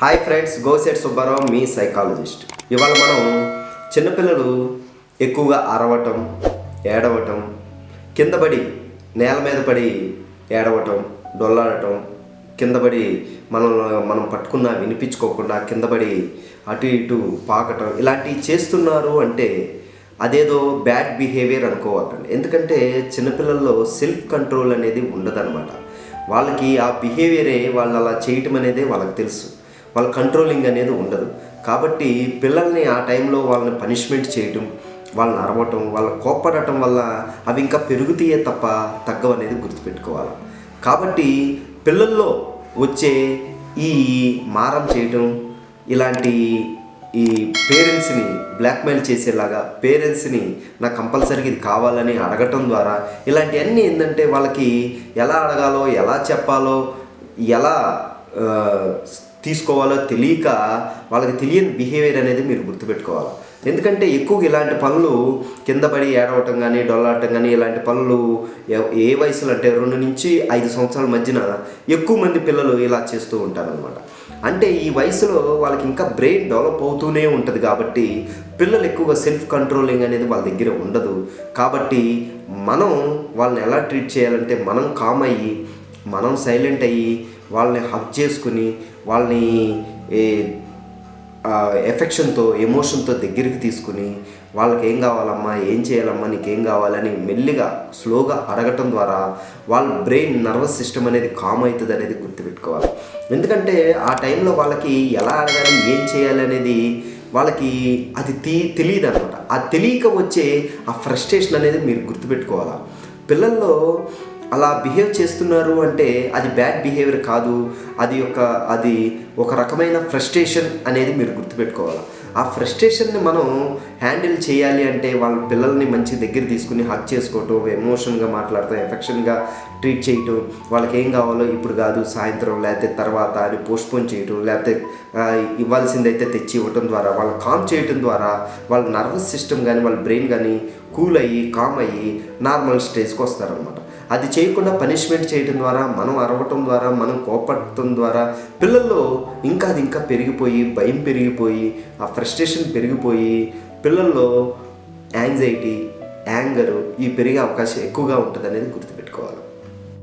Hi friends, Gossett Subbarao మీ psychologist. ఇవాళ మనం చిన్నపిల్లలు ఎక్కువగా అరవటం, ఏడవటం, కిందపడి నేల మీద పడి ఏడవటం, డొల్లాడటం, కిందపడి మనం పట్టుకున్నా వినిపించుకోకుండా కిందపడి అటు ఇటు పాకటం ఇలాంటివి చేస్తున్నారు అంటే అదేదో బ్యాడ్ బిహేవియర్ అనుకోవాలండి. ఎందుకంటే చిన్నపిల్లల్లో సెల్ఫ్ కంట్రోల్ అనేది ఉండదన్నమాట. వాళ్ళకి ఆ బిహేవియరే వాళ్ళు అలా చేయటం అనేది వాళ్ళకి తెలుసు. వాళ్ళ కంట్రోలింగ్ అనేది ఉండదు. కాబట్టి పిల్లల్ని ఆ టైంలో వాళ్ళని పనిష్మెంట్ చేయటం, వాళ్ళని అరవటం, వాళ్ళని కోప్పడటం వల్ల అవి ఇంకా పెరుగుతాయే తప్ప తగ్గవనేది గుర్తుపెట్టుకోవాలి. కాబట్టి పిల్లల్లో వచ్చే ఈ మారం చేయటం, ఇలాంటి ఈ పేరెంట్స్ని బ్లాక్మెయిల్ చేసేలాగా పేరెంట్స్ని నాకు కంపల్సరీగా ఇది కావాలని అడగటం ద్వారా ఇలాంటివన్నీ ఏంటంటే వాళ్ళకి ఎలా అడగాలో, ఎలా చెప్పాలో, ఎలా తీసుకోవాలో తెలియక వాళ్ళకి తెలియని బిహేవియర్ అనేది మీరు గుర్తుపెట్టుకోవాలి. ఎందుకంటే ఎక్కువగా ఇలాంటి పనులు కింద పడి ఏడవటం కానీ డొల్లాడటం కానీ ఇలాంటి పనులు ఏ వయసులో అంటే 2 నుంచి 5 సంవత్సరాల మధ్యన ఎక్కువ మంది పిల్లలు ఇలా చేస్తూ ఉంటారనమాట. అంటే ఈ వయసులో వాళ్ళకి ఇంకా బ్రెయిన్ డెవలప్ అవుతూనే ఉంటుంది. కాబట్టి పిల్లలు ఎక్కువగా సెల్ఫ్ కంట్రోలింగ్ అనేది వాళ్ళ దగ్గర ఉండదు. కాబట్టి మనం వాళ్ళని ఎలా ట్రీట్ చేయాలంటే మనం కామ్ అయ్యి, మనం సైలెంట్ అయ్యి, వాళ్ళని హగ్ చేసుకుని, వాళ్ళని ఎఫెక్షన్తో, ఎమోషన్తో దగ్గరికి తీసుకుని వాళ్ళకి ఏం కావాలమ్మా, ఏం చేయాలమ్మా, నీకేం కావాలని మెల్లిగా స్లోగా అడగటం ద్వారా వాళ్ళ బ్రెయిన్ నర్వస్ సిస్టమ్ అనేది కామ్ అవుతుంది అనేది గుర్తుపెట్టుకోవాలి. ఎందుకంటే ఆ టైంలో వాళ్ళకి ఎలా అడగాలి, ఏం చేయాలి అనేది వాళ్ళకి అది తెలియదు అనమాట. ఆ తెలియక వచ్చే ఆ ఫ్రస్ట్రేషన్ అనేది మీరు గుర్తుపెట్టుకోవాలి. పిల్లల్లో అలా బిహేవ్ చేస్తున్నారు అంటే అది బ్యాడ్ బిహేవియర్ కాదు, అది ఒక రకమైన ఫ్రస్ట్రేషన్ అనేది మీరు గుర్తుపెట్టుకోవాలి. ఆ ఫ్రస్ట్రేషన్ని మనం హ్యాండిల్ చేయాలి అంటే వాళ్ళ పిల్లల్ని మంచి దగ్గర తీసుకుని హక్ చేసుకోవటం, ఎమోషన్గా మాట్లాడటం, ఎఫెక్షన్గా ట్రీట్ చేయటం, వాళ్ళకి ఏం కావాలో ఇప్పుడు కాదు సాయంత్రం లేకపోతే తర్వాత అని పోస్ట్పోన్ చేయటం, లేకపోతే ఇవ్వాల్సిందైతే తెచ్చి ఇవ్వటం ద్వారా వాళ్ళని కామ్ చేయటం ద్వారా వాళ్ళ నర్వస్ సిస్టమ్ కానీ వాళ్ళ బ్రెయిన్ కానీ కూల్ అయ్యి కామ్ అయ్యి నార్మల్ స్టేజ్కి వస్తారనమాట. అది చేయకుండా పనిష్మెంట్ చేయడం ద్వారా, మనం అరవటం ద్వారా, మనం కోపడటం ద్వారా పిల్లల్లో అది ఇంకా పెరిగిపోయి, భయం పెరిగిపోయి, ఆ ఫ్రస్ట్రేషన్ పెరిగిపోయి పిల్లల్లో యాంగ్జైటీ, యాంగరు ఇవి పెరిగే అవకాశం ఎక్కువగా ఉంటుంది అనేది గుర్తుపెట్టుకోవాలి.